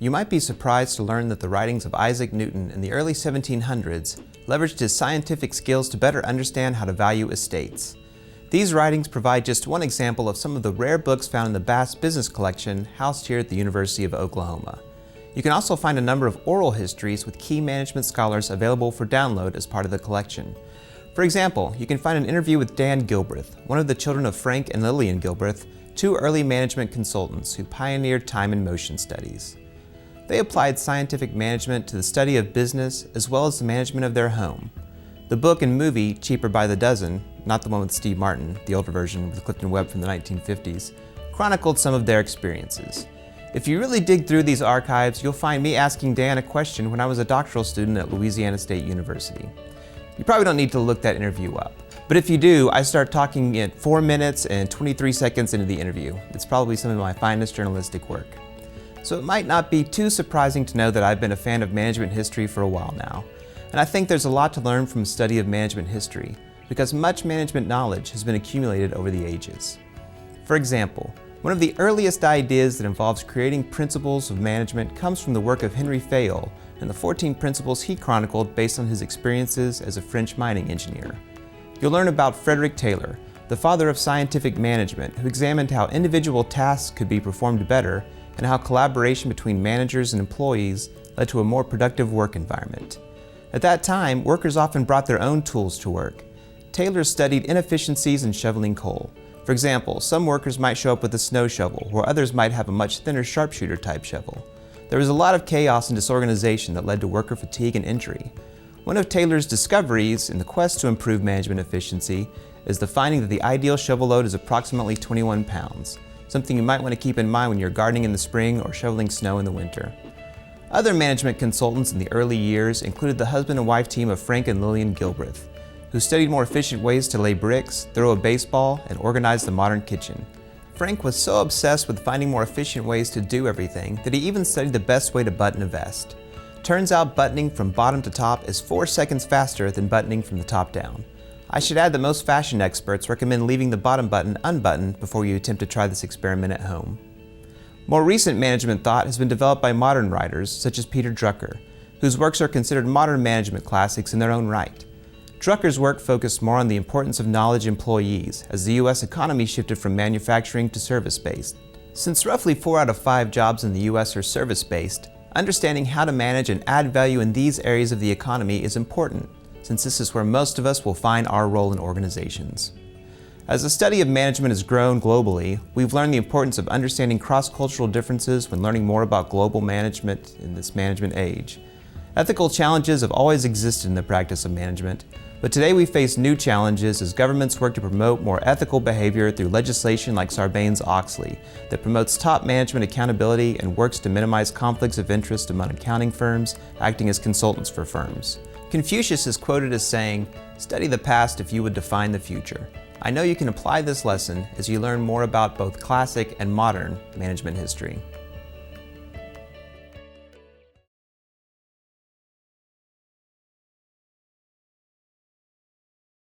You might be surprised to learn that the writings of Isaac Newton in the early 1700s leveraged his scientific skills to better understand how to value estates. These writings provide just one example of some of the rare books found in the Bass Business Collection housed here at the University of Oklahoma. You can also find a number of oral histories with key management scholars available for download as part of the collection. For example, you can find an interview with Dan Gilbreth, one of the children of Frank and Lillian Gilbreth, two early management consultants who pioneered time and motion studies. They applied scientific management to the study of business as well as the management of their home. The book and movie, Cheaper by the Dozen, not the one with Steve Martin, the older version with Clifton Webb from the 1950s, chronicled some of their experiences. If you really dig through these archives, you'll find me asking Dan a question when I was a doctoral student at Louisiana State University. You probably don't need to look that interview up, but if you do, I start talking at 4 minutes and 23 seconds into the interview. It's probably some of my finest journalistic work. So it might not be too surprising to know that I've been a fan of management history for a while now. And I think there's a lot to learn from a study of management history, because much management knowledge has been accumulated over the ages. For example, one of the earliest ideas that involves creating principles of management comes from the work of Henry Fayol and the 14 principles he chronicled based on his experiences as a French mining engineer. You'll learn about Frederick Taylor, the father of scientific management, who examined how individual tasks could be performed better and how collaboration between managers and employees led to a more productive work environment. At that time, workers often brought their own tools to work. Taylor studied inefficiencies in shoveling coal. For example, some workers might show up with a snow shovel, where others might have a much thinner sharpshooter type shovel. There was a lot of chaos and disorganization that led to worker fatigue and injury. One of Taylor's discoveries in the quest to improve management efficiency is the finding that the ideal shovel load is approximately 21 pounds, something you might want to keep in mind when you're gardening in the spring or shoveling snow in the winter. Other management consultants in the early years included the husband and wife team of Frank and Lillian Gilbreth, who studied more efficient ways to lay bricks, throw a baseball, and organize the modern kitchen. Frank was so obsessed with finding more efficient ways to do everything that he even studied the best way to button a vest. Turns out buttoning from bottom to top is 4 seconds faster than buttoning from the top down. I should add that most fashion experts recommend leaving the bottom button unbuttoned before you attempt to try this experiment at home. More recent management thought has been developed by modern writers such as Peter Drucker, whose works are considered modern management classics in their own right. Drucker's work focused more on the importance of knowledge employees as the U.S. economy shifted from manufacturing to service-based. Since roughly 4 out of 5 jobs in the U.S. are service-based, understanding how to manage and add value in these areas of the economy is important, since this is where most of us will find our role in organizations. As the study of management has grown globally, we've learned the importance of understanding cross-cultural differences when learning more about global management in this management age. Ethical challenges have always existed in the practice of management, but today we face new challenges as governments work to promote more ethical behavior through legislation like Sarbanes-Oxley that promotes top management accountability and works to minimize conflicts of interest among accounting firms acting as consultants for firms. Confucius is quoted as saying, "Study the past if you would define the future." I know you can apply this lesson as you learn more about both classic and modern management history.